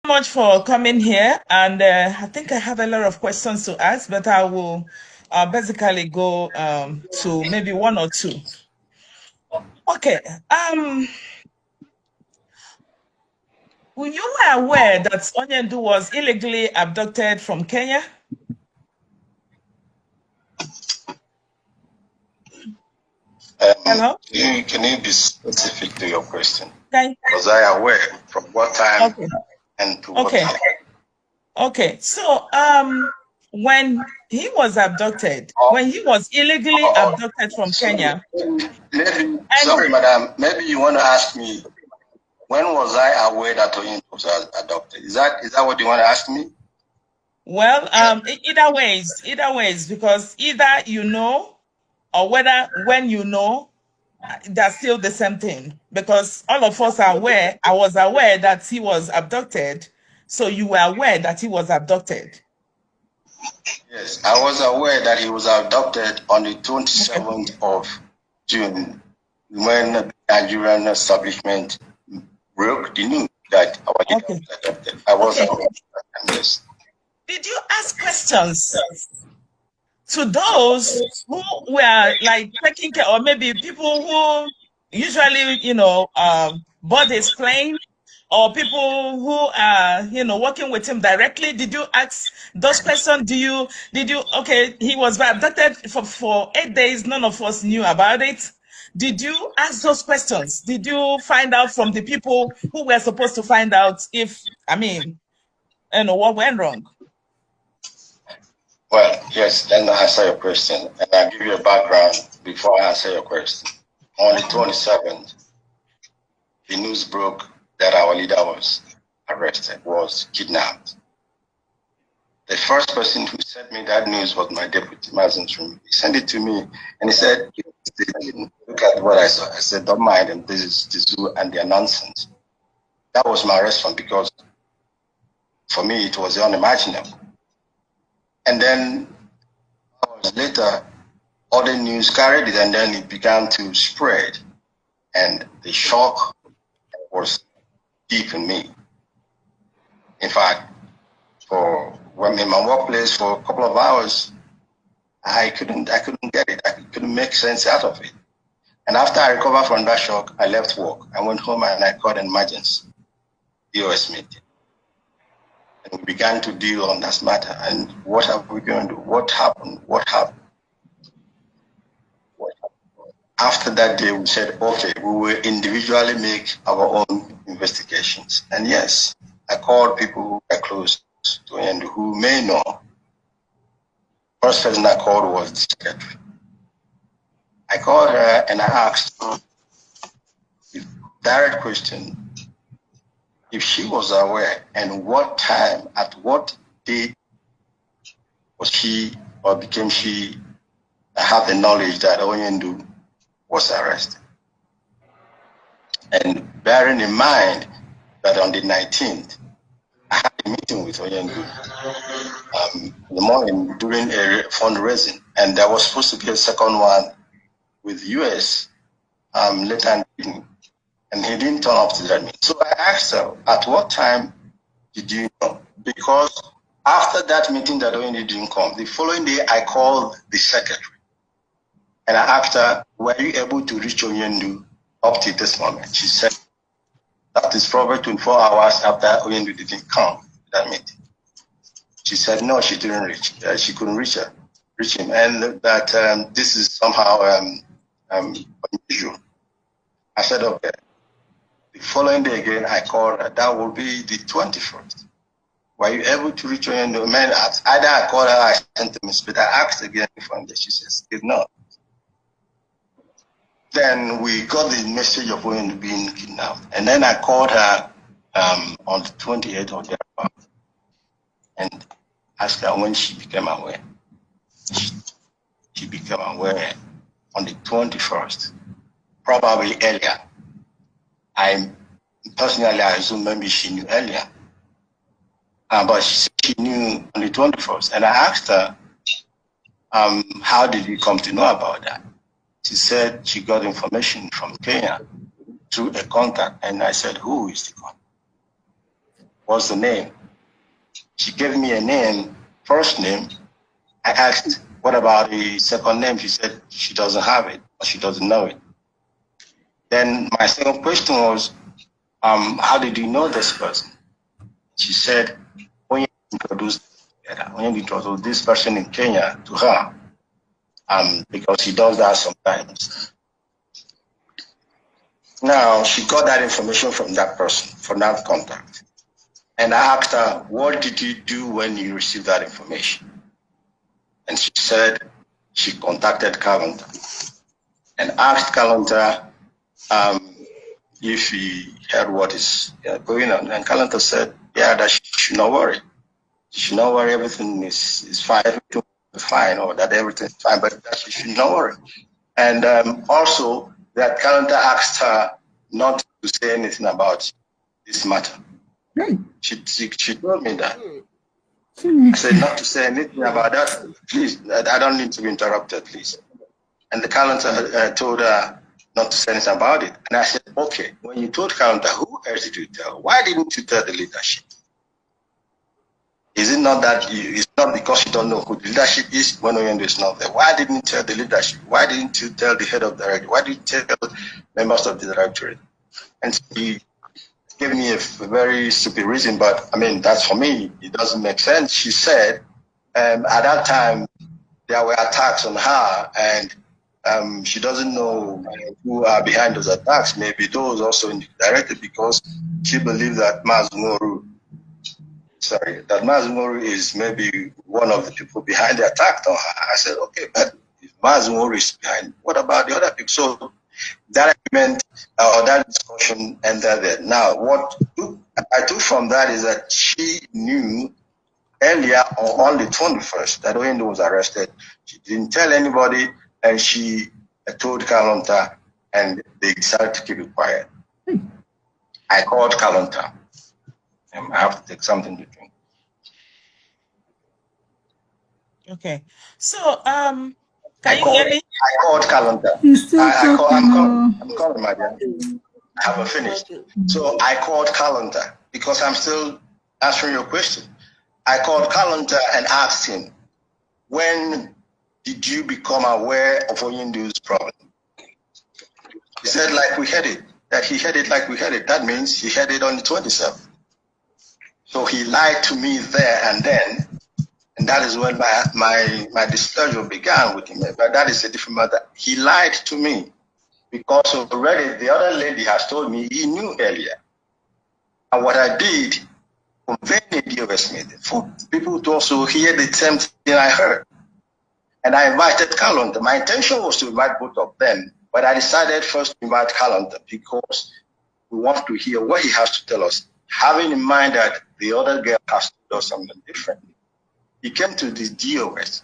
Much for coming here, and I think I have a lot of questions to ask, but I will basically go to maybe one or two. Okay. You were aware that Onyendu was illegally abducted from Kenya? Hello? Can you be specific to your question? Okay. Was I aware from what time Okay. and to what time? Okay. So when he was abducted, when he was illegally abducted from Kenya, Sorry, madam. Maybe you want to ask me, when was I aware that Oyin was adopted? Is that what you want to ask me? well, either ways, because either you know, or whether when you know, that's still the same thing. Because all of us are aware, I was aware that he was abducted, so you were aware that he was abducted. Yes, I was aware that he was abducted on the 27th of June when the Nigerian establishment broke the news that our leader was adopted. I was aware. Yes. Did you ask questions to those who were like taking care, or maybe people who usually, board his plane, or people who are, working with him directly? Did you ask those questions? Okay, he was abducted for 8 days. None of us knew about it. Did you ask those questions? Did you find out from the people who were supposed to find out what went wrong? Well, yes, let me answer your question. And I'll give you a background before I answer your question. On the 27th, the news broke that our leader was arrested, was kidnapped. The first person who sent me that news was my deputy, Mazen Trumi. He sent it to me and he said, look at what I saw. I said, don't mind them, this is the zoo and their nonsense. That was my response because for me it was unimaginable. And then hours later, other news carried it and then it began to spread. And the shock was deep in me. In fact, when in my workplace for a couple of hours, I couldn't get it. I couldn't make sense out of it. And after I recovered from that shock, I left work. I went home and I called an emergency DOS meeting. And we began to deal on that matter. And what are we going to do? What happened? After that day, we said, okay, we will individually make our own investigations. And yes, I called people who are close to and who may know. First person I called was the secretary. I called her and I asked a direct question if she was aware and what time, at what date was she or became she have the knowledge that Onyendu was arrested. And bearing in mind that on the 19th, I had a meeting with Onyendu in the morning during a fundraising, and there was supposed to be a second one with US later in the evening, and he didn't turn up to that meeting. So I asked her, at what time did you know? Because after that meeting that Onyendu didn't come, the following day I called the secretary, and I asked her, were you able to reach Onyendu up to this moment? She said, that is probably 24 hours after Onyendu didn't come to that meeting. She said, no, she didn't reach. She couldn't reach him, and that this is somehow unusual. I said, okay. The following day again, I called her. That will be the 21st. Were you able to reach Onyendu? Man, either I called her or I sent a message, but I asked again from there. She says, did not. Then we got the message of Onyendu being kidnapped. And then I called her on the 28th of January and asked her when she became aware. She became aware on the 21st, probably earlier. I assume maybe she knew earlier. But she knew on the 21st. And I asked her, how did you come to know about that? She said she got information from Kenya through a contact. And I said, who is the contact? what's the name? She gave me a name, first name. I asked, what about the second name? She said she doesn't have it, or she doesn't know it. Then my second question was, how did you know this person? She said, when you introduced this person in Kenya to her, because he does that sometimes. Now, she got that information from that person, from that contact. And I asked her, what did you do when you received that information? And she said she contacted Calendar and asked Calendar if he heard what is going on. And Calendar said, yeah, that she should not worry. She should not worry, everything is fine, everything is fine, or that everything is fine, but that she should not worry. And also, that Calendar asked her not to say anything about this matter. She told me that. I said not to say anything about that. Please, I don't need to be interrupted, please. And the Calendar told her not to say anything about it. And I said, okay, when you told Calendar, who else did you tell? Why didn't you tell the leadership? Is it not that it's not because you don't know who the leadership is when Oyendo is not there? Why didn't you tell the leadership? Why didn't you tell the head of the directorate? Why didn't you tell members of the directorate? And she gave me a very stupid reason, but I mean, that's for me, it doesn't make sense. She said at that time there were attacks on her, and she doesn't know who are behind those attacks. Maybe those also in the directorate, because she believed that Mazmoru is maybe one of the people behind the attack on her. I said, okay, but if Mazmoru is behind, what about the other people? So that argument or that discussion ended there. Now, what I took from that is that she knew earlier on the 21st that Oyendo was arrested. She didn't tell anybody, and she told Kalonta, and they decided to keep it quiet. I called Kalonta. I have to take something to drink. Okay. So, can you hear me? I called Kalonta. I'm calling my dad. I haven't finished. So I called Kalonta because I'm still answering your question. I called Kalonta and asked him, when did you become aware of Oyendo's problem? He said, like we had it. That he had it like we had it. That means he had it on the 27th. So he lied to me there and then, and that is when my displeasure began with him. But that is a different matter. He lied to me because already the other lady has told me he knew earlier. And what I did, conveyed a DOS meeting for people to also hear the same thing I heard. And I invited Calonda. My intention was to invite both of them, but I decided first to invite Calonda because we want to hear what he has to tell us, having in mind that the other girl has to do something different. He came to this DOS,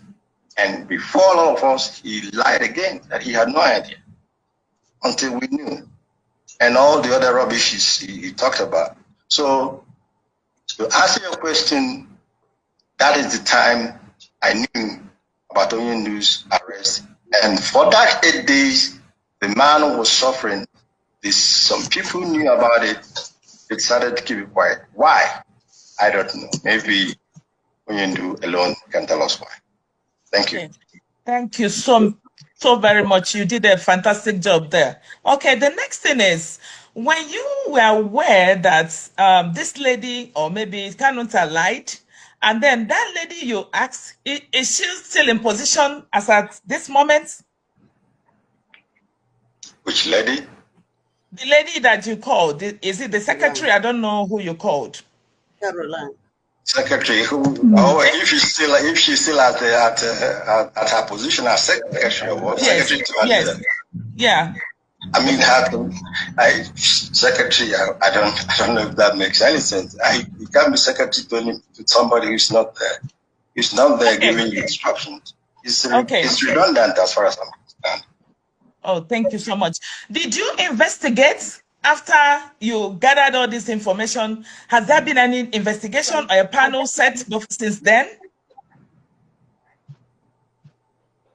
and before all of us, he lied again that he had no idea until we knew, and all the other rubbish he talked about. So, to answer your question, that is the time I knew about Onyendu's arrest. And for that 8 days, the man was suffering. Some people knew about it. They decided to keep it quiet. Why? I don't know. Maybe Onyendu alone can tell us why. Thank you. Okay. Thank you so very much. You did a fantastic job there. Okay, the next thing is, when you were aware that this lady, or maybe Kanunta, lied, and then that lady you asked, is she still in position as at this moment? Which lady? The lady that you called, is it the secretary? I don't know who you called. Caroline. Secretary who? Oh, if she's still at her position as secretary, or yes, secretary to yes, yeah. I mean, secretary. I don't know if that makes any sense. You can't be secretary to somebody who's not there. Who's not there giving you instructions. It's redundant as far as I'm concerned. Oh, thank you so much. Did you investigate after you gathered all this information? Has there been any investigation or a panel set since then?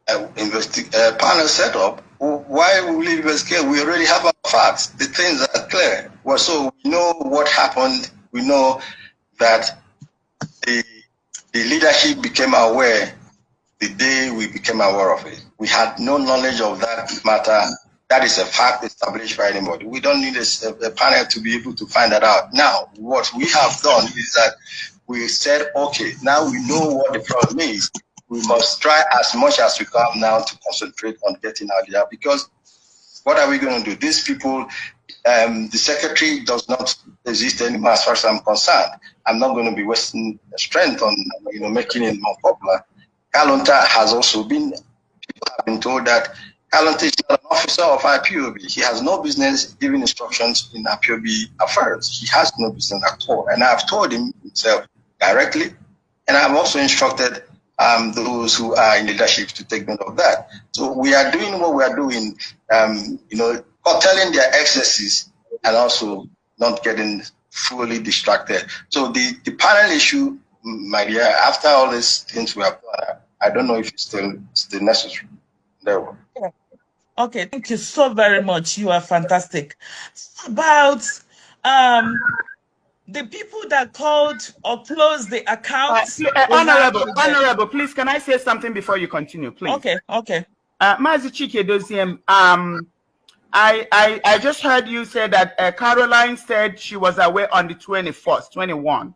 Panel set up. Why will we investigate? We already have our facts. The things are clear. Well, so we know what happened. We know that the leadership became aware the day we became aware of it. We had no knowledge of that matter. That is a fact established by anybody. We don't need a panel to be able to find that out. Now, what we have done is that we said, okay, now we know what the problem is. We must try as much as we can now to concentrate on getting out there, because what are we going to do? These people, the secretary does not exist anymore as far as I'm concerned. I'm not going to be wasting strength on making it more popular. Kalonta has also been, people have been told that Kalonta is not an officer of IPOB. He has no business giving instructions in IPOB affairs. He has no business at all. And I've told him himself directly, and I've also instructed those who are in leadership to take note of that. So we are doing what we are doing, curtailing their excesses and also not getting fully distracted. So the panel issue, my dear, after all these things we have done, I don't know if it's still necessary. There. Okay, thank you so very much. You are fantastic. About the people that called or closed the accounts. Honorable, please, can I say something before you continue, please? Okay. Mazi Chika Edoziem, I just heard you say that Caroline said she was away on the 21st, 21.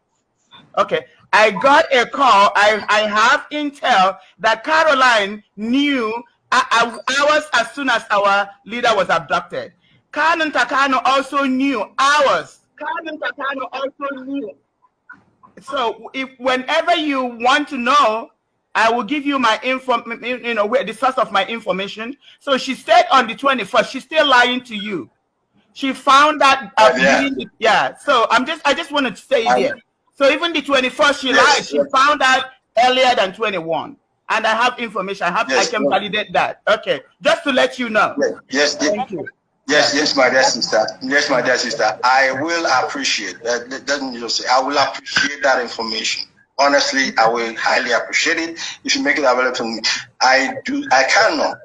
Okay, I got a call. I have intel that Caroline knew hours as soon as our leader was abducted. Kanan Takano also knew hours. So whenever you want to know, I will give you my the source of my information. So she said on the 21st, she's still lying to you. She found that So I just wanted to say there. So even the 21st, she lied. She found out earlier than 21. And I have information. I can validate that. Okay, just to let you know. Yes. Thank you. Yes, my dear sister. Yes, my dear sister. I will appreciate that. Doesn't just say I will appreciate that information. Honestly, I will highly appreciate it if you make it available to me. I cannot.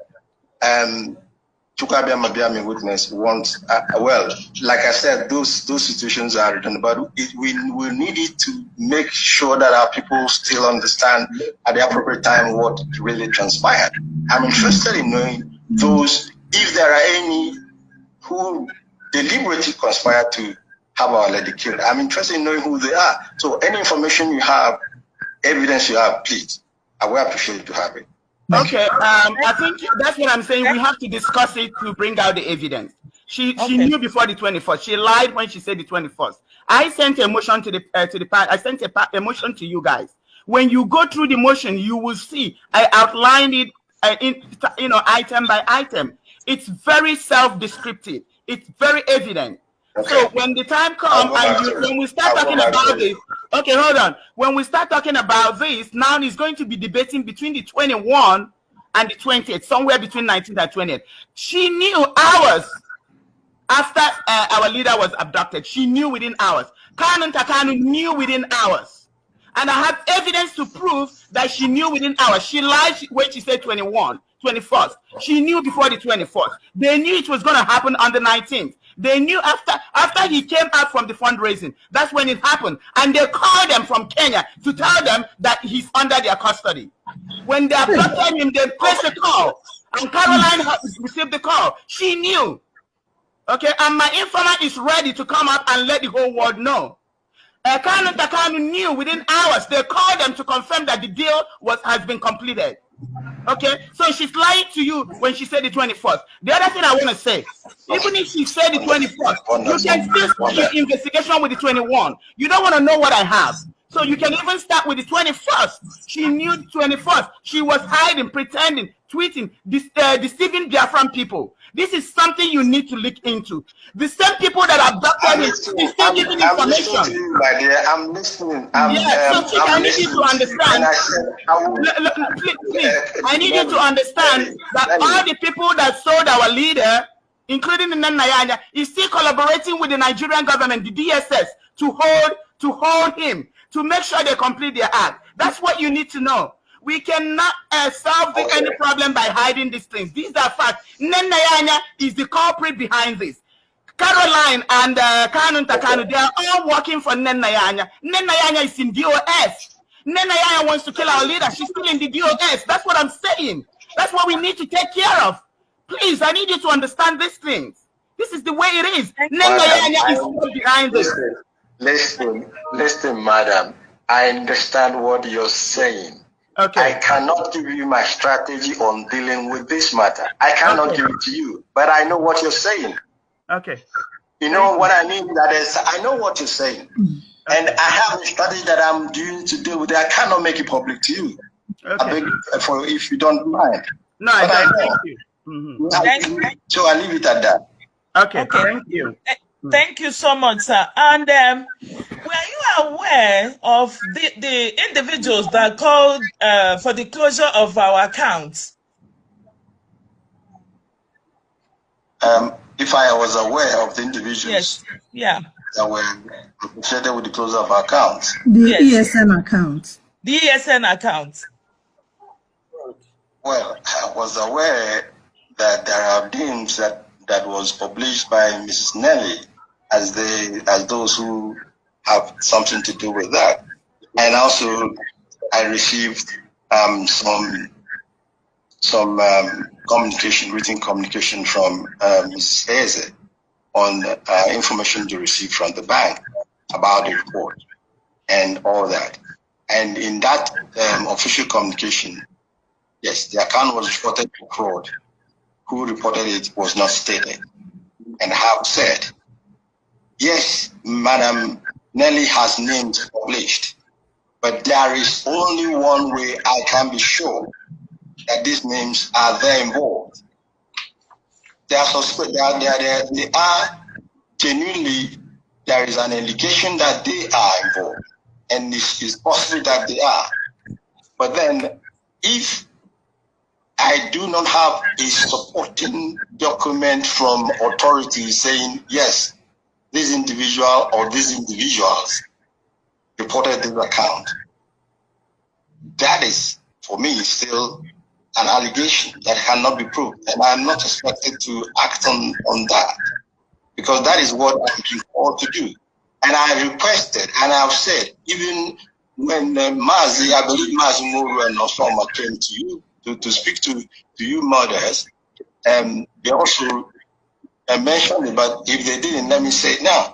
Chukabia Mabiami witness wants well, like I said, those situations are written, but we need it to make sure that our people still understand at the appropriate time what really transpired. I'm interested in knowing those, if there are any who deliberately conspired to have our lady killed. I'm interested in knowing who they are. So any information you have, evidence you have, please, I will appreciate to have it. Okay, I think that's what I'm saying. We have to discuss it to bring out the evidence. She knew before the 21st. She lied when she said the 21st. I sent a motion to the I sent a motion to you guys. When you go through the motion, you will see I outlined it item by item. It's very self-descriptive. It's very evident. Okay. So when the time comes and when we start talking about this, okay, hold on. When we start talking about this, now it's going to be debating between the 21 and the 20th, somewhere between 19th and 20th. She knew hours after our leader was abducted. She knew within hours. Kanan Takanu knew within hours. And I have evidence to prove that she knew within hours. She lied when she said 21st. She knew before the 24th. They knew it was going to happen on the 19th. They knew after he came out from the fundraising. That's when it happened. And they called them from Kenya to tell them that he's under their custody. When they abducted him, they placed a call. And Caroline received the call. She knew. Okay, and my informant is ready to come up and let the whole world know. Kanan Takanu knew within hours. They called them to confirm that the deal has been completed. Okay, so she's lying to you when she said the 21st. The other thing I want to say, even if she said the 21st, you can still start your investigation with the 21. You don't want to know what I have. So you can even start with the 21st. She knew the 21st. She was hiding, pretending, tweeting, deceiving Biafran people. This is something you need to look into. The same people that abducted him is still giving information. I'm listening to you, my dear. I'm listening. So Chika, I need you to understand. Please, I need you to understand that all the people that sold our leader, including the Nanyanya, is still collaborating with the Nigerian government, the DSS, to hold him, to make sure they complete their act. That's what you need to know. We cannot solve any problem by hiding these things. These are facts. Nanyanya is the culprit behind this. Caroline and Kanu Takanu, they are all working for Nenayanya. Nenayanya is in DOS. Nenayanya wants to kill our leader. She's still in the DOS. That's what I'm saying. That's what we need to take care of. Please, I need you to understand these things. This is the way it is. Nenayanya is still behind this. Listen, madam. I understand what you're saying. Okay. I cannot give you my strategy on dealing with this matter. I cannot give it to you, but I know what you're saying. Okay. You know what I mean? That is, I know what you're saying. And I have a strategy that I'm doing to deal with it. I cannot make it public to you. Okay. I beg for if you don't mind. No, I don't. Thank you. So I leave it at that. Okay. Thank you. Thank you so much, sir. And were you aware of the individuals that called for the closure of our accounts? If I was aware of the individuals that were associated with the closure of our accounts. The ESN account. The ESN account. Well, I was aware that there are names that was published by Mrs. Nelly as those who have something to do with that. And also I received some written communication from Mrs. Eze on information they received from the bank about the report and all that. And in that official communication, yes, the account was reported to fraud. Who reported it was not stated. And have said, yes, Madam Nelly has names published, but there is only one way I can be sure that these names are there involved. They are genuinely, there is an allegation that they are involved, and it is possible that they are. But then, if I do not have a supporting document from authorities saying, yes, this individual or these individuals reported this account, that is, for me, still an allegation that cannot be proved. And I'm not expected to act on that, because that is what I'm being called to do. And I requested, and I've said, even when Mazi, I believe Mazi Muru and Osama came to you to speak to you mothers, they also mentioned it, but if they didn't, let me say it now.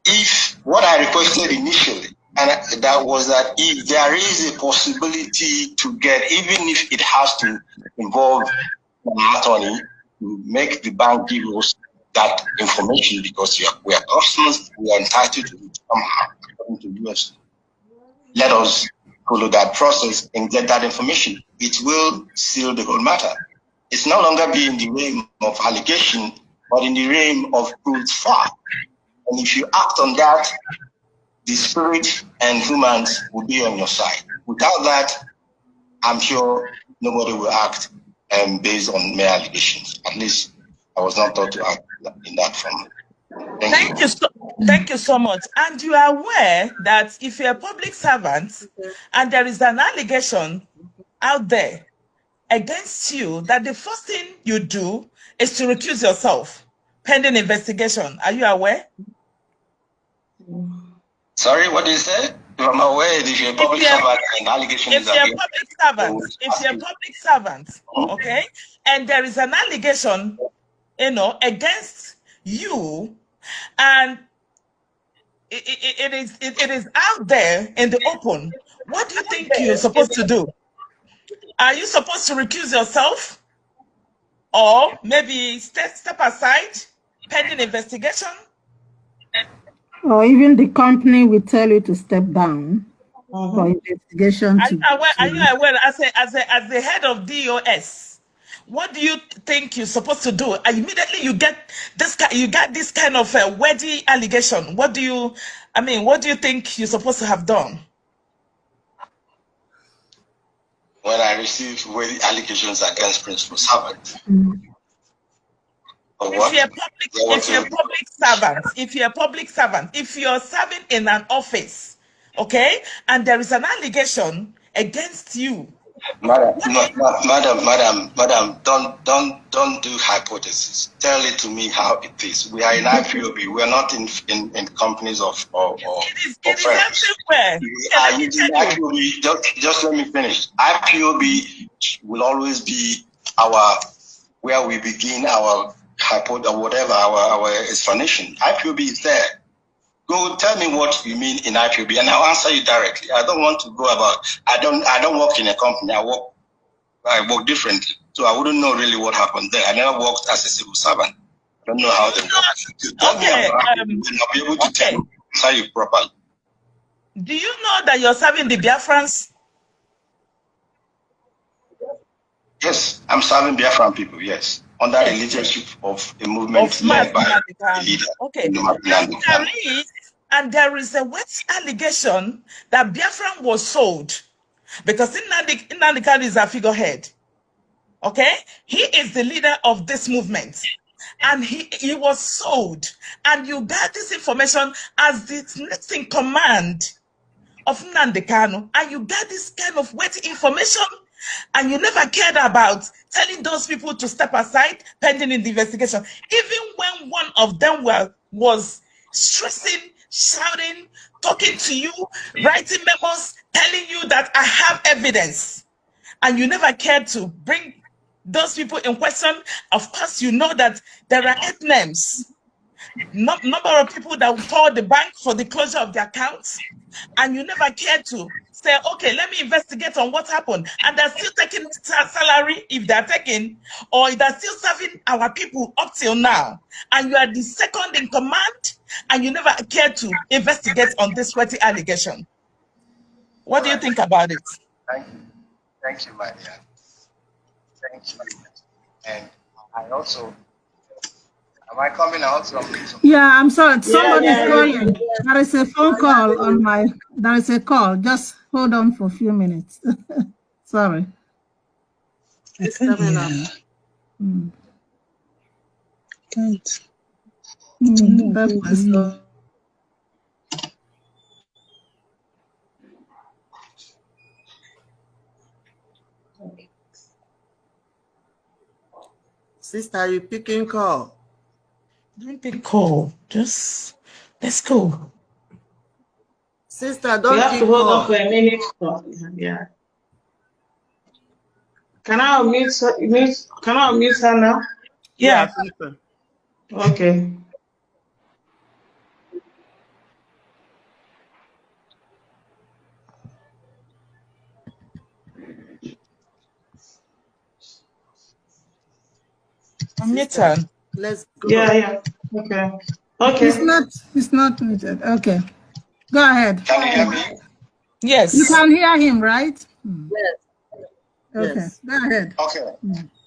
If what I requested initially, and that was that if there is a possibility to get, even if it has to involve an attorney, to make the bank give us that information, because we are customers, we are entitled to it somehow, according to US. Let us follow that process and get that information. It will seal the whole matter. It's no longer be in the realm of allegation, but in the realm of proof fact. And if you act on that, the spirit and humans will be on your side. Without that, I'm sure nobody will act based on mere allegations. At least I was not taught to act in that form. Thank you so much. And you are aware that if you're a public servant and there is an allegation out there against you, that the first thing you do is to recuse yourself pending investigation. Are you aware? Sorry, what did you say? If I'm aware, if you're a public servant and allegation is against if you're a public servant, okay, and there is an allegation, against you, and it is out there in the open, what do you think you're supposed to do? Are you supposed to recuse yourself, or maybe step aside pending investigation? Or even the company will tell you to step down for investigation. Are you aware, as the head of DOS, what do you think you're supposed to do? Immediately you get this kind of a wordy allegation. What do you think you're supposed to have done? When I receive wordy allegations against principal servants. If you're a public servant, if you're serving in an office, okay, and there is an allegation against you, Madam, don't do hypothesis. Tell it to me how it is. We are in IPOB. We are not in companies of friends. We are using IPOB. Just let me finish. IPOB will always be where we begin our hypothesis or whatever our explanation. IPOB is there. Go tell me what you mean in IPOB, and I'll answer you directly. I don't want to go about. I don't work in a company. I work differently, so I wouldn't know really what happened there. I never worked as a civil servant. I don't know how they work. Tell me about it, and I'll be able to answer you properly. Do you know that you're serving the Biafrans? Yes, I'm serving Biafran people. Yes, under the leadership of a movement led by the leader. Okay. And there is a wet allegation that Biafran was sold because Nnamdi Kanu is a figurehead. Okay, he is the leader of this movement, and he was sold. And you got this information as the next in command of Nnamdi Kanu, and you got this kind of wet information. And you never cared about telling those people to step aside pending in the investigation. Even when one of them was stressing, shouting, talking to you, writing memos, telling you that I have evidence. And you never cared to bring those people in question. Of course, you know that there are 8 names. Number of people that will call the bank for the closure of the accounts. And you never cared to say, okay, let me investigate on what happened. And they're still taking salary if they're taking, or they're still serving our people up till now. And you are the second in command, and you never cared to investigate on this sweaty allegation. What do you think about it? Thank you. Thank you, my dear. Thank you. And I also... Am I coming out? Yeah, I'm sorry. Somebody's calling. There is a phone call on my... There is a call. Just hold on for a few minutes. Sorry. It's coming up. That was... Sister, you picking call? Don't pick call. Just let's go. Sister, don't you have pick to hold call. on for a minute. Yeah. Can I unmute her now? Yeah. Okay. Sister, let's go. Yeah. Okay. It's not muted. Okay. Go ahead. Can you hear me? Yes. You can hear him, right? Yes. Okay. Yes. Go ahead. Okay.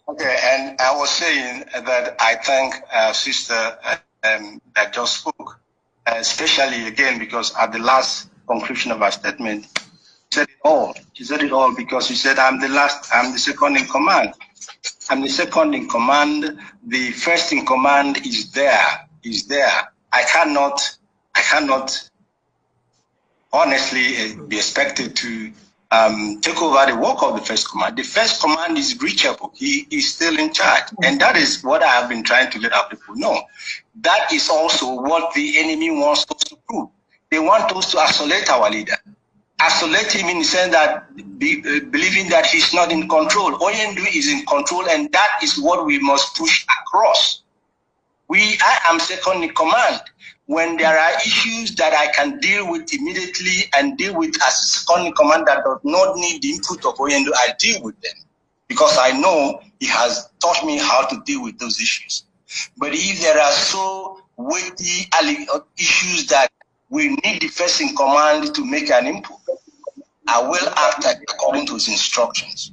Okay. And I was saying that I thank sister that just spoke, especially again because at the last conclusion of her statement, she said it all. She said it all because she said, I'm the second in command. I'm the second in command. The first in command is there. I cannot honestly be expected to take over the work of the first command. The first command is reachable. He is still in charge. And that is what I have been trying to let our people know. That is also what the enemy wants us to prove. They want us to isolate our leader. Isolate him in the sense that believing that he's not in control. Oyendu is in control, and that is what we must push across. I am second in command. When there are issues that I can deal with immediately and deal with as second in command that does not need the input of Oyendu, I deal with them because I know he has taught me how to deal with those issues. But if there are so weighty issues that we need the first in command to make an input, I will act according to his instructions.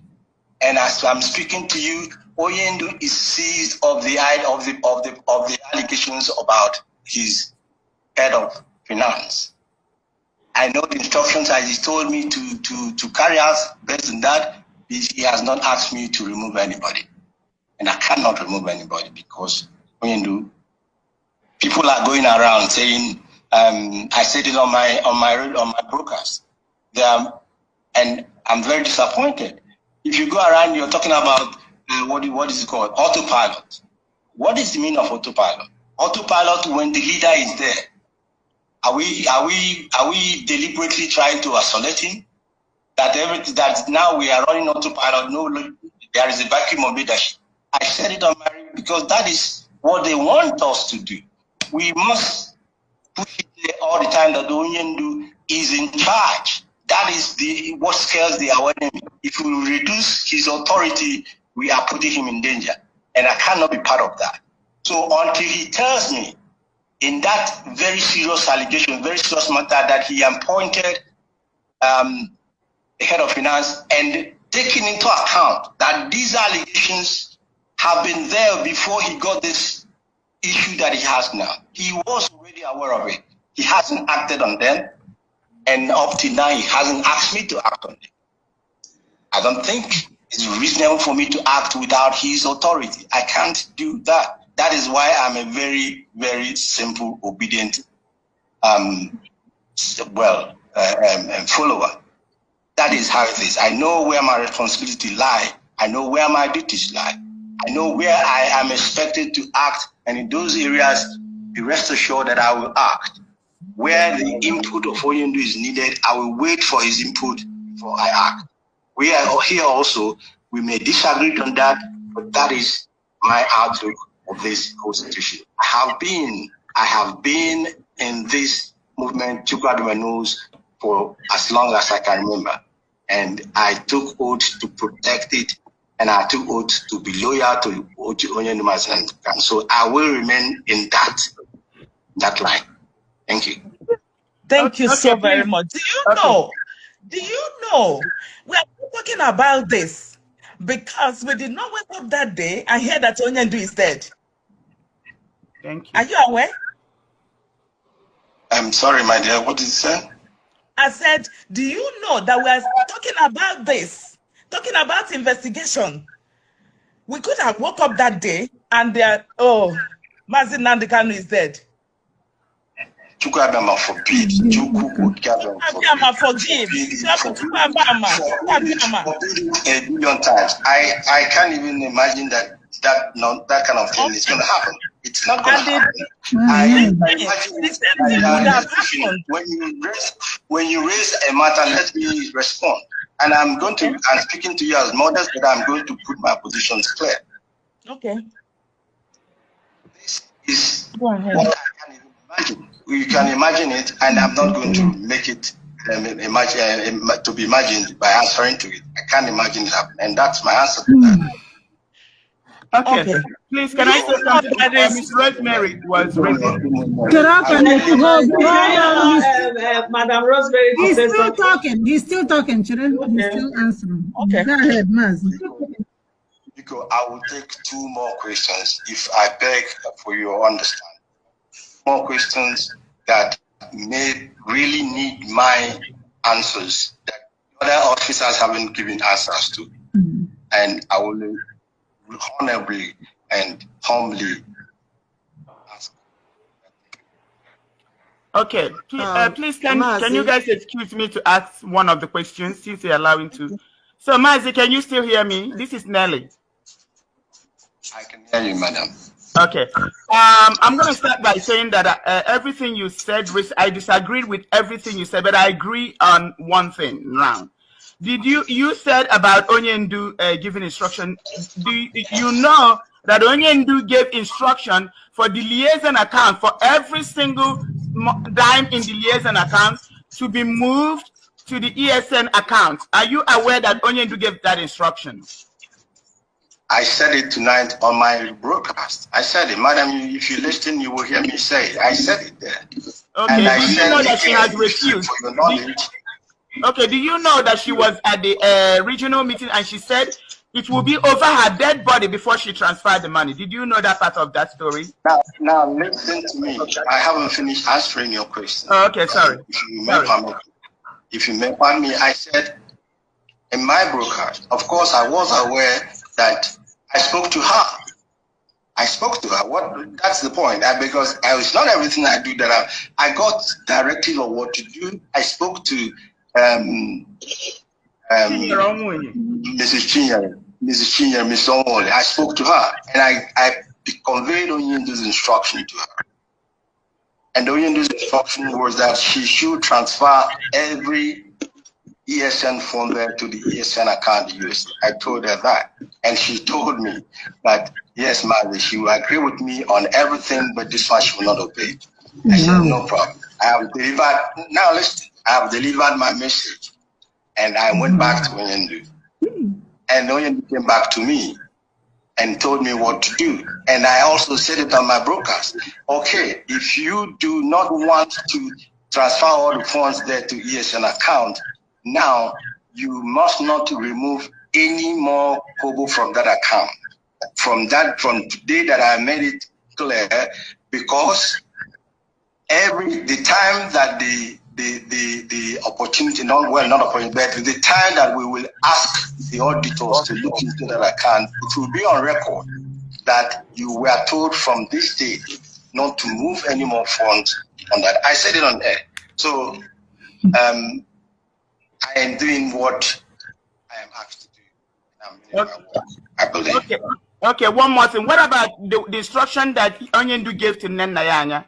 And as I'm speaking to you, Oyendu is seized of the allegations about his head of finance. I know the instructions as he told me to carry out. Based on that, he has not asked me to remove anybody, and I cannot remove anybody because Oyendu. People are going around saying, I said it on my broadcast. And I'm very disappointed if you go around, you're talking about what is it called? Autopilot. What is the meaning of autopilot? Autopilot when the leader is there. Are we deliberately trying to isolate him? That now we are running autopilot. No, there is a vacuum of leadership. I said it on my because that is what they want us to do. We must push it there all the time that the Onyendu is in charge. That is what scares our enemy. If we reduce his authority, we are putting him in danger. And I cannot be part of that. So until he tells me in that very serious allegation, very serious matter, that he appointed the head of finance and taking into account that these allegations have been there before he got this issue that he has now. He was already aware of it. He hasn't acted on them. And up to now, he hasn't asked me to act on them. I don't think it's reasonable for me to act without his authority. I can't do that. That is why I'm a very, very simple, obedient follower. That is how it is. I know where my responsibility lie. I know where my duties lie. I know where I am expected to act. And in those areas, be rest assured that I will act. Where the input of Onyendu is needed, I will wait for his input before I act. We are here also, we may disagree on that, but that is my outlook of this whole situation. I have been in this movement, Chika knows, for as long as I can remember. And I took oath to protect it, and I took oath to be loyal to Onyendu. And so I will remain in that line. Thank you. Thank you so very much. Do you know, we are talking about this because we did not wake up that day and hear that Onyendu is dead. Thank you. Are you aware? I'm sorry, my dear. What did you say? I said, do you know that we are talking about this, talking about investigation? We could have woke up that day and Mazi Nnamdi Kanu is dead. Chukwuabiyama forbid. Chukwuabiyama forgive. A billion times. I can't even imagine that kind of thing is going to happen. It's not going to happen. I imagine when you raise a matter, let me respond. And I'm speaking to you as modest, but I'm going to put my positions clear. Okay. This is what I can even imagine. You can imagine it, and I'm not going to make it to be imagined by answering to it. I can't imagine it happening, and that's my answer to that. Okay. Please, can I say something? Miss Rosemary was raising. Madam Rosemary. He's still talking. He's still talking. Children, he's still answering. Okay. Go ahead, Maz. Because I will take two more questions if I beg for your understanding. More questions that may really need my answers that other officers haven't given answers to. And I will honorably and humbly ask. Okay, please can you guys excuse me to ask one of the questions since you're allowing to? So Mazi, can you still hear me? This is Nelly. I can hear you, madam. Okay. I'm going to start by saying that everything you said, I disagreed with everything you said, but I agree on one thing now. You said about Onyendu giving instruction. Do you know that Onyendu gave instruction for the liaison account, for every single dime in the liaison account to be moved to the ESN account? Are you aware that Onyendu gave that instruction? I said it tonight on my broadcast. I said it, madam. If you listen, you will hear me say it. I said it there. Okay. And do you know that she has refused? For your knowledge. Okay. Do you know that she was at the regional meeting and she said it will be over her dead body before she transferred the money? Did you know that part of that story? Now listen to me. I haven't finished answering your question. Oh, okay. Sorry. If you may permit me, I said in my broadcast, of course, I was aware that I spoke to her. That's the point. Because it's not everything I do that I got directive of what to do. I spoke to Mrs. Chinyere, Mrs. Onwole. I spoke to her and I conveyed Onyendu's instruction to her. And Onyendu's instruction was that she should transfer every ESN phone there to the ESN account US. I told her that. And she told me that, yes, Mazi, she will agree with me on everything, but this one she will not obey. I said, no problem. I have delivered, now listen, I have delivered my message. And I went back to Onyendu. And Onyendu came back to me and told me what to do. And I also said it on my broadcast. Okay, if you do not want to transfer all the funds there to ESN account, now you must not remove any more kobo from that account. From today that I made it clear, because the time that the opportunity, not opportunity, but the time that we will ask the auditors to look into that account, it will be on record that you were told from this day not to move any more funds on that. I said it on air. So I am doing what I am asked to do. I'm doing my work, I believe. Okay, one more thing. What about the instruction that Onyendu gave to Nenayanya?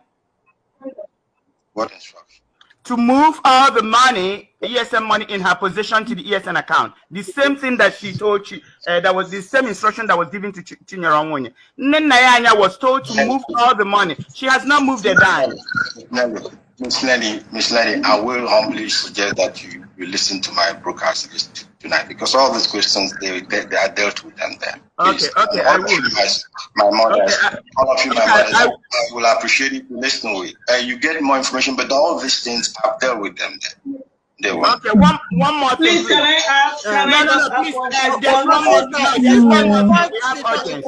What instruction? To move all the money, ESN money, in her position to the ESN account. The same thing that she told you, that was the same instruction that was given to Chinyere Onwonye. Nenayanya was told to move all the money. She has not moved a dime. Miss Nelly, I will humbly suggest that you listen to my broadcast tonight, because all these questions, they are dealt with them there. Please, Okay, all of you, my mothers, all of you, my mothers, I will appreciate it. Listen with. You get more information, but all these things, I've dealt with them there. They will. Okay, one more thing. Please, can I ask? Please. There's one more thing. There's one more thing.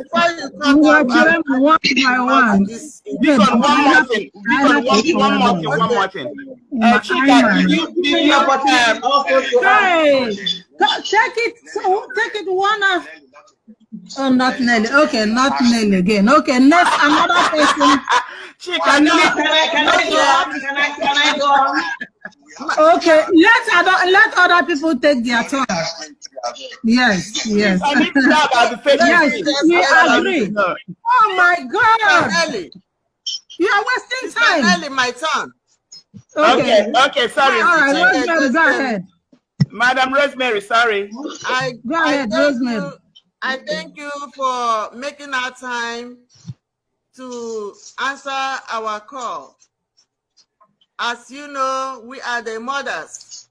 We have audience. One more thing. Chika, did you take it one after. Oh, not Nelly. Okay, not Nelly again. Okay, next, another person. Chika, Can I go on? Okay, let other people take their turn. Yes. I need to know about the face. Yes, we agree. Oh my God! Nelly, You are wasting time. Nelly, my turn. Okay, sorry. All right, Rosemary, go ahead. Madam Rosemary, sorry. Go ahead, Rosemary. I thank you for making our time to answer our call. As you know, we are the mothers.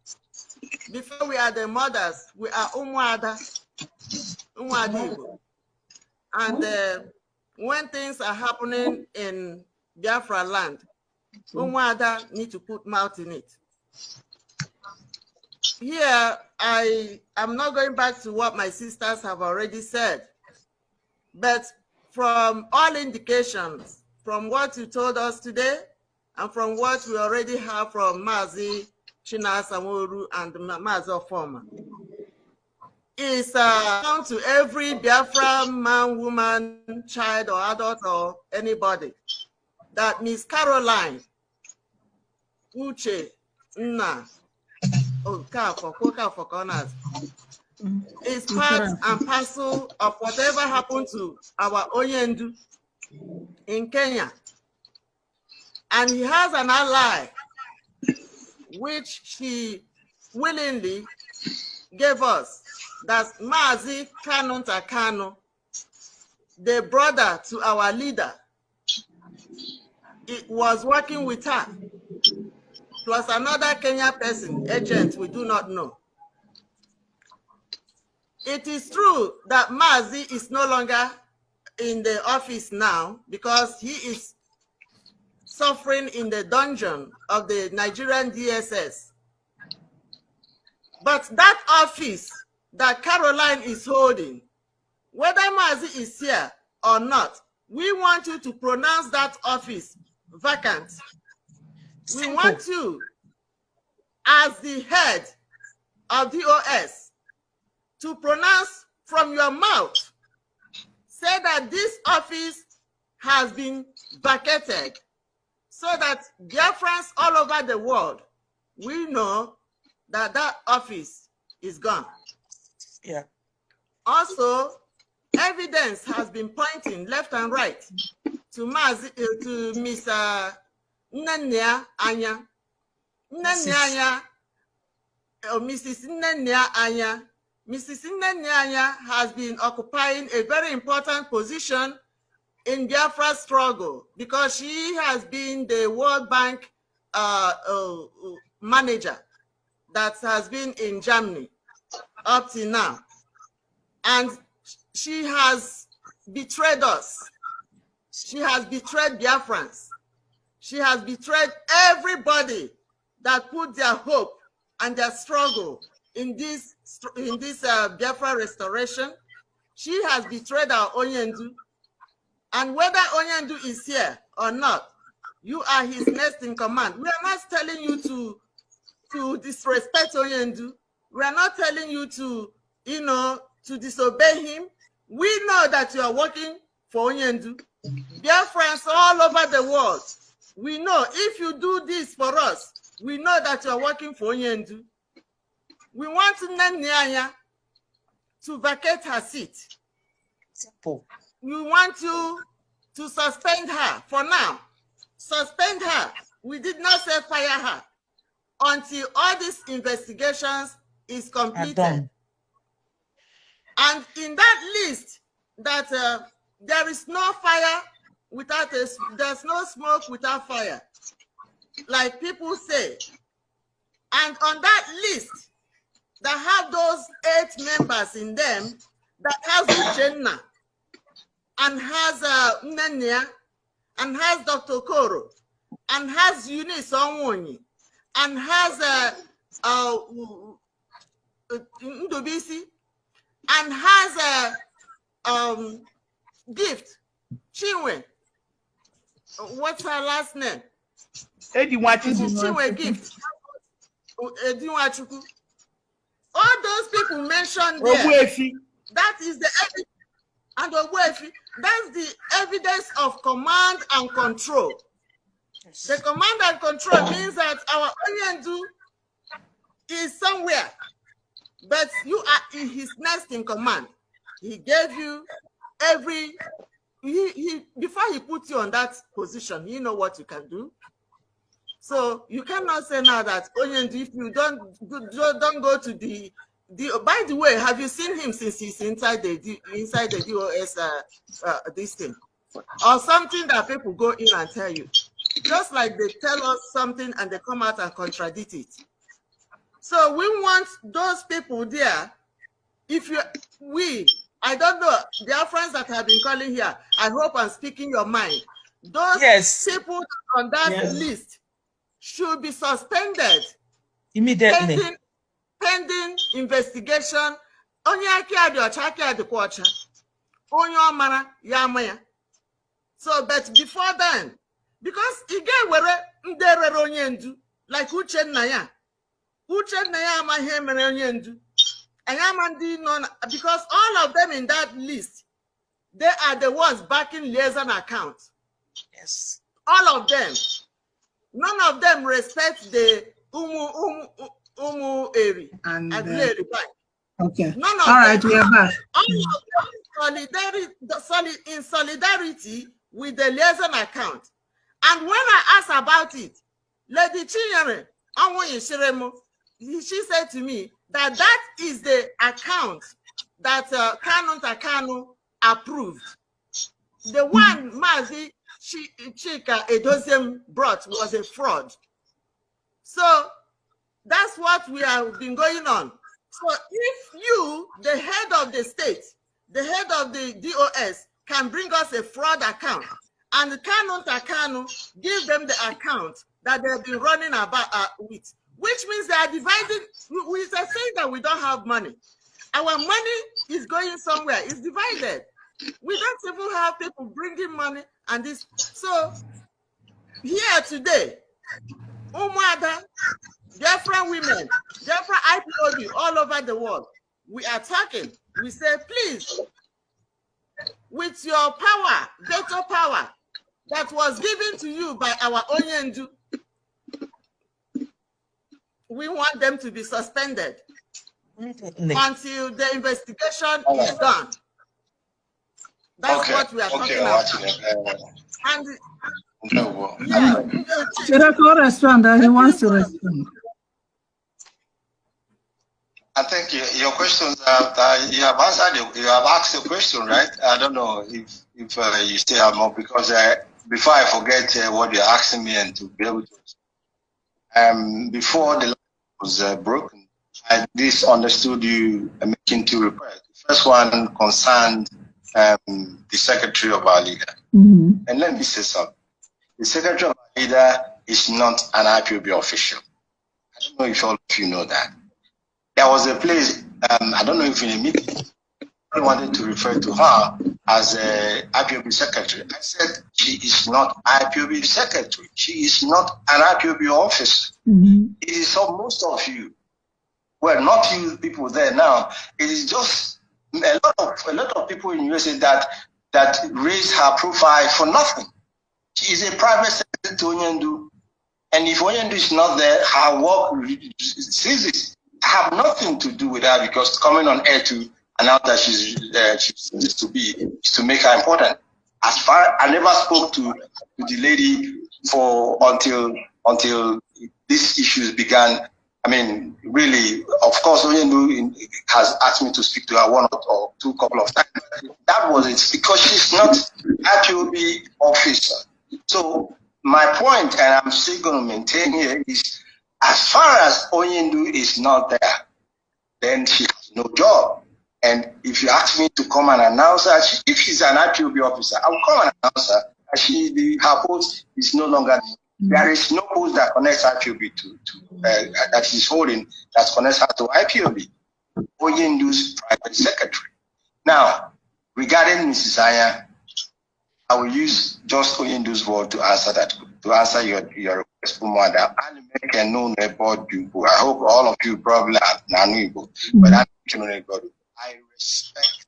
Before we are the mothers, we are Umuada. And when things are happening in Biafra land, Umuada need to put mouth in it. Here, I am not going back to what my sisters have already said, but from all indications, from what you told us today, and from what we already have from Mazi China Samoru and Mazi Ofoma, is down to every Biafra man, woman, child, or adult, or anybody, that Miss Caroline Uche Nna for corners is part and parcel of whatever happened to our Onyendu in Kenya. And he has an ally, which she willingly gave us. That's Mazi Kanu Takano, the brother to our leader. It was working with her, plus another Kenya person, agent we do not know. It is true that Mazi is no longer in the office now because he is suffering in the dungeon of the Nigerian DSS. But that office that Caroline is holding, whether Mazi is here or not, we want you to pronounce that office vacant. We want you, as the head of DOS, to pronounce from your mouth, say that this office has been vacated, so that Biafrans all over the world, we know that that office is gone. Yeah. Also, evidence has been pointing left and right to Mr. Nnennia Anya. Nnennia Anya, or Mrs. Nnennia Anya. Mrs. Nnennia Anya has been occupying a very important position in Biafra struggle because she has been the World Bank manager that has been in Germany up till now. And she has betrayed us. She has betrayed Biafrans. She has betrayed everybody that put their hope and their struggle in this Biafra restoration. She has betrayed our Onyendu. And whether Onyendu is here or not, you are his next in command. We are not telling you to disrespect Onyendu. We are not telling you to, to disobey him. We know that you are working for Onyendu. Dear friends all over the world, we know if you do this for us, we know that you are working for Onyendu. We want Nnennia to vacate her seat. Simple. We want you to suspend her for now. Suspend her. We did not say fire her until all these investigations is completed. And in that list, that there is no fire without there's no smoke without fire, like people say. And on that list, that have those 8 members in them, that has Uchenna, and has Nnennia, and has Dr. Koro, and has Eunice Onwonyi, and has Ndubisi, and has a Gift Chinwe. What's her last name? Chinwe Gift. Ediwachuku. All those people mentioned there, that is the evidence. And that's the evidence of command and control. Yes. The command and control means that our Onyendu is somewhere, but you are in his next in command. He gave you before he put you on that position, you know what you can do. So you cannot say now that Onyendu, if you don't go to the by the way, have you seen him since he's inside the DOS this thing? Or something that people go in and tell you. Just like they tell us something and they come out and contradict it. So we want those people there. I don't know, there are friends that have been calling here. I hope I'm speaking your mind. Those people on that list should be suspended immediately. Pending investigation. Onye aki adi ocha aki adi kwa ocha. Onye omara ya amaya. So, but before then, because again were nderere Onyendu, like Uchenna ya. Uchenna ya amaghị mere Onyendu. Anyamandi non, because all of them in that list, they are the ones backing liaison accounts. Yes. All of them. None of them respect the Umu Eri and Eri Bank. Okay. None of all right, them. we are back. All of them in solidarity with the liaison account. And when I asked about it, Lady Chinyere, she said to me that that is the account that Kanu approved. The one Mazi Chika Edoziem brought was a fraud. So that's what we have been going on. So if you, the head of the state, the head of the DOS, can bring us a fraud account, and Kanu give them the account that they've been running about with, which means they are dividing. We are saying that we don't have money. Our money is going somewhere. It's divided. We don't even have people bringing money and this. So here today, Umada, different women, different Ipob all over the world, we are talking. We say, please, with your power, veto power that was given to you by our Onyendu, we want them to be suspended. until the investigation is done. That's what we are talking about. And yeah, Chika respond. He wants to respond. I think your questions you have answered. You have asked a question, right? I don't know if you still have more, because before I forget what you're asking me and to be able to. Before the line was broken, I misunderstood you making two requests. The first one concerned the secretary of our leader. And let me say something. The secretary of our leader is not an IPOB official. I don't know if all of you know that. There was a place, I don't know if in a meeting, I wanted to refer to her as a IPOB secretary. I said she is not IPOB secretary. She is not an IPOB officer. It is for most of you. Well, not you people there now. It is just a lot of people in USA that raise her profile for nothing. She is a private secretary to Onyendu, and if Onyendu is not there, her work ceases. I have nothing to do with her, because coming on air to announce that she's to be is to make her important. As far I never spoke to the lady until these issues began. I mean, really, of course, Onyendu has asked me to speak to her one or two couple of times. That was it, because she's not IPOB officer. So my point, and I'm still going to maintain here, is as far as Onyendu is not there, then she has no job. And if you ask me to come and announce her, if she's an IPOB officer, I will come and announce her. Her post is no longer. There is no post that connects IPOB that she's holding that connects her to IPOB. Onyendu's private secretary. Now, regarding Mrs. Aya, I will use just Onyendu's word to answer that. To answer your request, I hope all of you probably are Nanuibo, but I respect.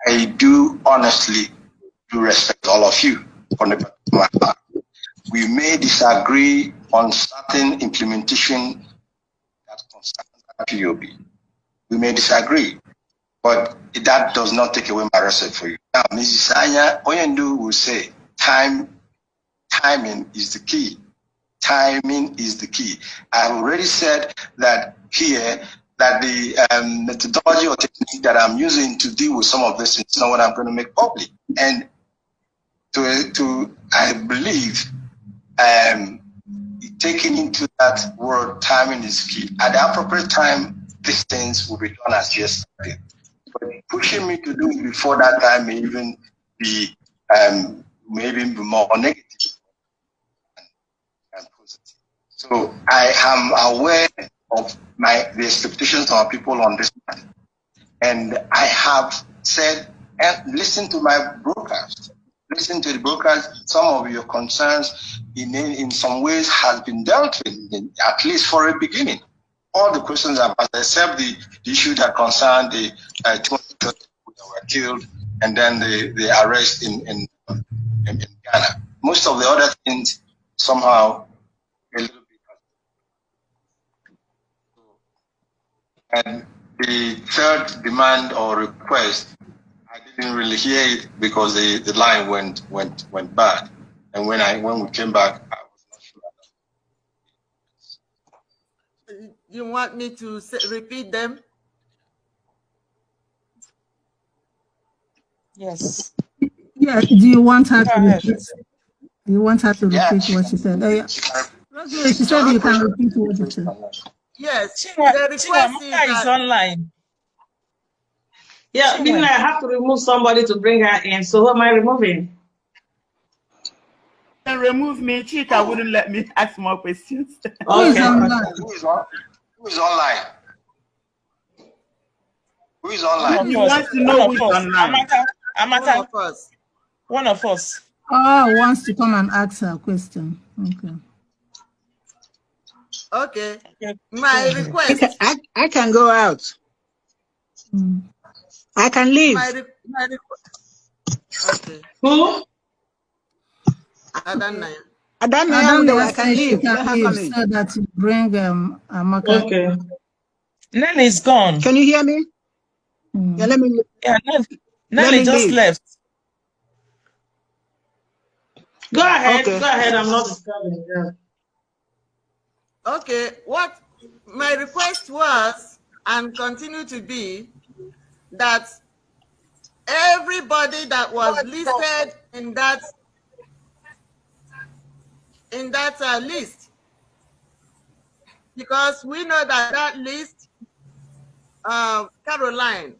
I do honestly respect all of you from the bottom of my heart. We may disagree on certain implementation that concerns POB. We may disagree, but that does not take away my respect for you. Now, Mrs. Anya, Onyendu will say, timing is the key. Timing is the key. I have already said that here, that the methodology or technique that I'm using to deal with some of this is not what I'm going to make public. And I believe, taking into that word, timing is key. At the appropriate time, these things will be done as yesterday. But pushing me to do it before that time may even be more negative than positive. So I am aware of the expectations of our people on this matter. And I have said, listen to my broadcast. Listen to the broadcast. Some of your concerns in some ways has been dealt with, at least for a beginning. All the questions I've asked, except the issue that concerned the 200 people that were killed and then the arrest in Ghana. Most of the other things somehow a little bit. And the third demand or request, I didn't really hear it because the line went bad. And when we came back, I was not sure. You want me to repeat them? Yes. Yeah. Do you want her to repeat? Do you want her to repeat what she said? Rosemary, she said you can repeat what she said. Yes. The request is online. Yeah, meaning I have to remove somebody to bring her in. So who am I removing? You can remove me. Chika wouldn't let me ask more questions. Okay. Who is online? Who is online? You want to know who is online? One of us. Oh, wants to come and ask her a question. Okay. My request. I can go out. I can leave. My okay. Who? Adana. I can leave. So that you bring Amaka. Okay. Nelly's gone. Can you hear me? Yeah, let me. Yeah, Nelly just leave. left. Go ahead. Okay. Go ahead. I'm not disturbing you. Okay, what my request was and continue to be that everybody that was listed in that list, because we know that that list, Caroline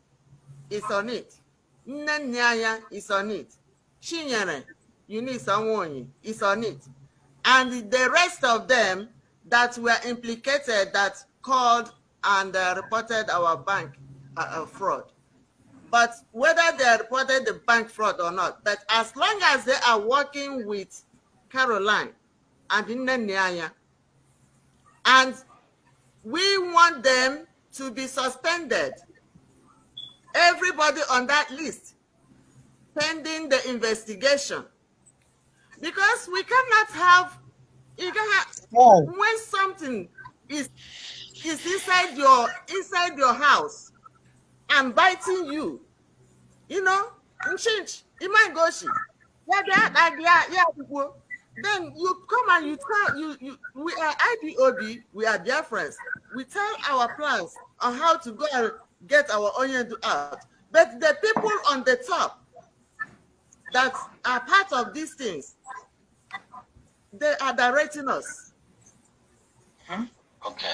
is on it, Nyanya is on it, Chinyere, Eunice Onwonyi is on it, and the rest of them that were implicated that called and reported our bank fraud. But whether they reported the bank fraud or not, but as long as they are working with Caroline and Nyanya, and we want them to be suspended, everybody on that list, pending the investigation. Because we cannot have, when something is inside your house and biting you, you know, change, it might go she. Then you come and you tell we are IPOB, we are their friends. We tell our plans on how to go and get our onion out. But the people on the top that are part of these things, they are directing us. Okay.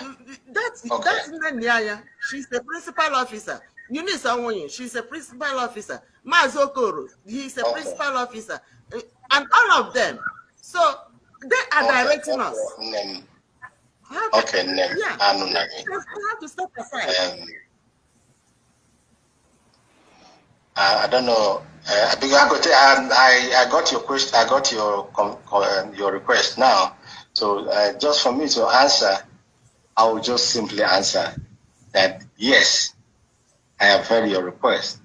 That's Nyanya. She's the principal officer. Eunice Onwonyi, she's a principal officer. Mazokoro, he's a principal officer. And all of them. So they are directing us. Okay, yeah. I have to step aside. I don't know. I got your question. I got your request now. So just for me to answer, I will just simply answer that yes, I have heard your request.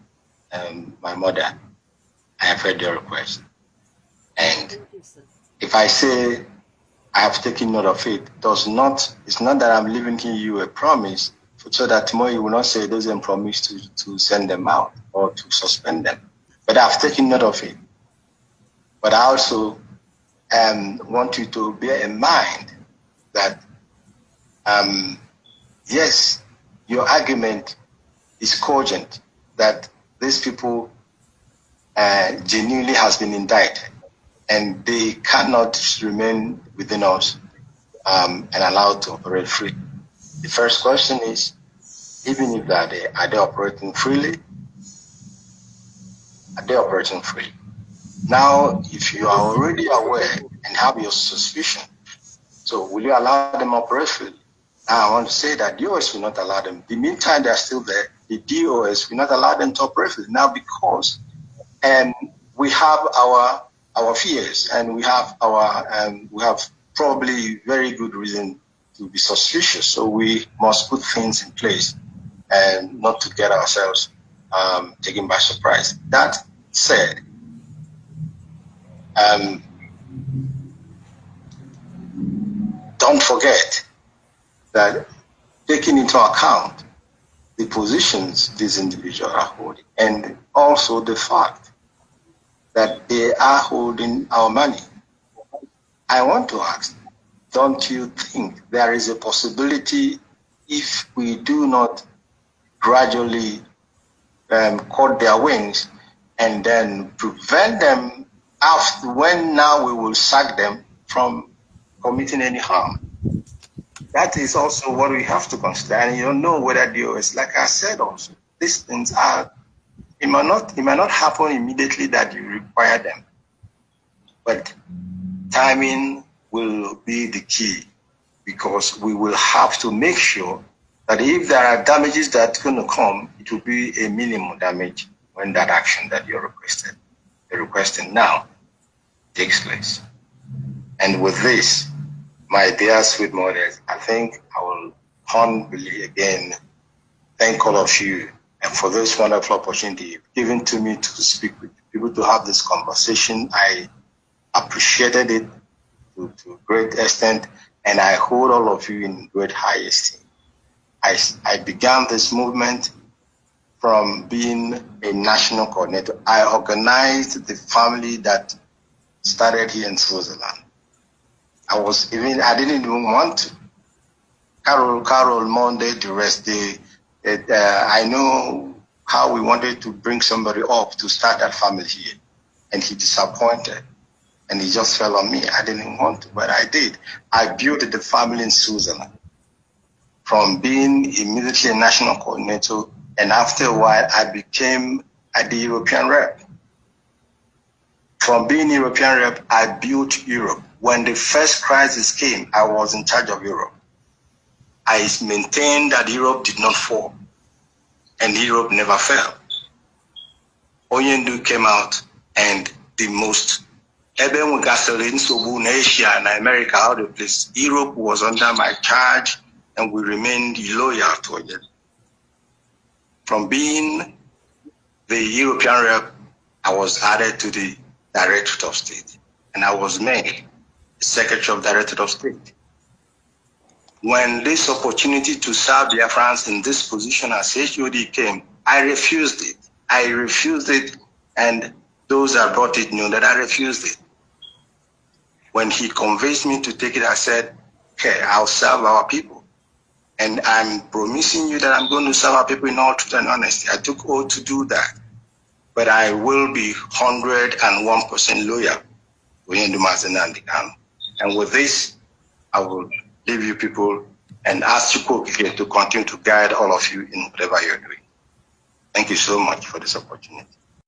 My mother, I have heard your request. And if I say I have taken note of it, it's not that I'm leaving you a promise so that tomorrow you will not say it doesn't promise to send them out or to suspend them. But I've taken note of it. But I also want you to bear in mind that yes, your argument is cogent that these people genuinely has been indicted and they cannot remain within us and allowed to operate free. The first question is, even if are they operating freely? Are they operating freely? Now, if you are already aware and have your suspicion, so will you allow them to operate freely? Now, I want to say that DOS will not allow them. In the meantime, they're still there. The DOS will not allow them to operate freely. Now, because we have our fears and we have probably very good reason to be suspicious. So we must put things in place and not to get ourselves taken by surprise. That said, don't forget that taking into account the positions these individuals are holding and also the fact that they are holding our money, I want to ask, don't you think there is a possibility if we do not gradually cut their wings and then prevent them after when now we will sack them from committing any harm? That is also what we have to consider. And you don't know whether DOS, like I said also, these things are, it might not happen immediately that you require them. But timing will be the key, because we will have to make sure that if there are damages that's going to come, it will be a minimum damage when that action that you're requesting now takes place. And with this, my dear sweet mothers, I think I will humbly again thank all of you and for this wonderful opportunity given to me to speak with people, to have this conversation. I appreciated it to a great extent, and I hold all of you in great high esteem. I began this movement from being a national coordinator. I organized the family that started here in Switzerland. I didn't even want to. Carol, Monday, the rest. I know how we wanted to bring somebody up to start that family here, and he disappointed, and he just fell on me. I didn't want to, but I did. I built the family in Switzerland from being immediately a national coordinator, and after a while, I became the European rep. From being European rep, I built Europe. When the first crisis came, I was in charge of Europe. I maintained that Europe did not fall, and Europe never fell. Onyendu came out, and the most even with gasoline, so in Asia and America, all the place, Europe was under my charge, and we remained loyal to it. From being the European rep, I was added to the Directorate of State, and I was made Secretary of Directorate of State. When this opportunity to serve Biafrans in this position as HOD came, I refused it. I refused it, and those that brought it knew that I refused it. When he convinced me to take it, I said, okay, I'll serve our people. And I'm promising you that I'm going to serve our people in all truth and honesty. I took oath to do that. But I will be 101% loyal to Yendumazen and the Kanu. And with this, I will leave you people and ask Chika to continue to guide all of you in whatever you're doing. Thank you so much for this opportunity.